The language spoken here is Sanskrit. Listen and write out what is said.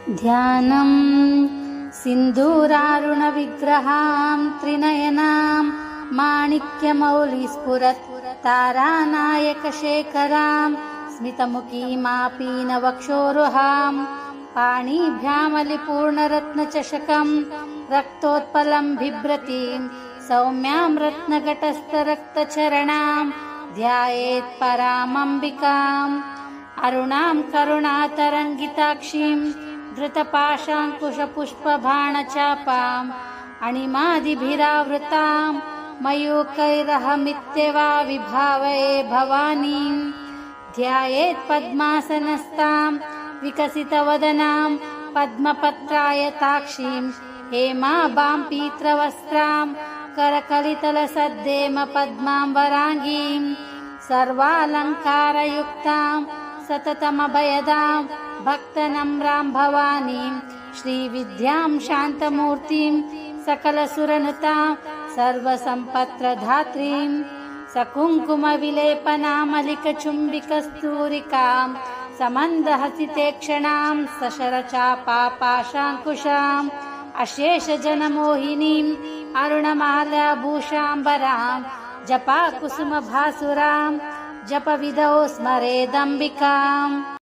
ध्यानं सिन्दूरारुणविग्रहां त्रिनयनां माणिक्यमौलिस्फुरत् तारानायकशेखरां स्मितमुखीमापीनवक्षोरुहां पाणिभ्यामलिपूर्णरत्नचषकं रक्तोत्पलं बिभ्रतीं सौम्यां रत्नघटस्थरक्तचरणां ध्यायेत् परामम्बिकाम् अरुणां करुणातरङ्गिताक्षीं धृतपाशाङ्कुशपुष्पबाणचापाम् अणिमादिभिरावृतां मयूखैरहमित्येवा विभावये भवानीं ध्यायेत् पद्मासनस्तां विकसितवदनां पद्मपत्रायताक्षीं हेमाभां पीत्रवस्त्रां करकलितलसद्देम पद्मां वराङ्गीं सर्वालङ्कारयुक्तां सततमभयदां भक्तनम्रां भवानीं श्रीविद्यां शान्तमूर्तिं सकलसुरनुतां सर्वसम्पत्प्रधात्रीं सकुङ्कुमविलेपनामलिकचुम्बिकस्तूरिकां समन्दहसितेक्षणां सशरचापापाशाङ्कुशाम् अशेषजनमोहिनीं अरुणमालाभूषाम्बरां जपाकुसुमभासुरां जपविधौ स्मरेदम्बिकाम्।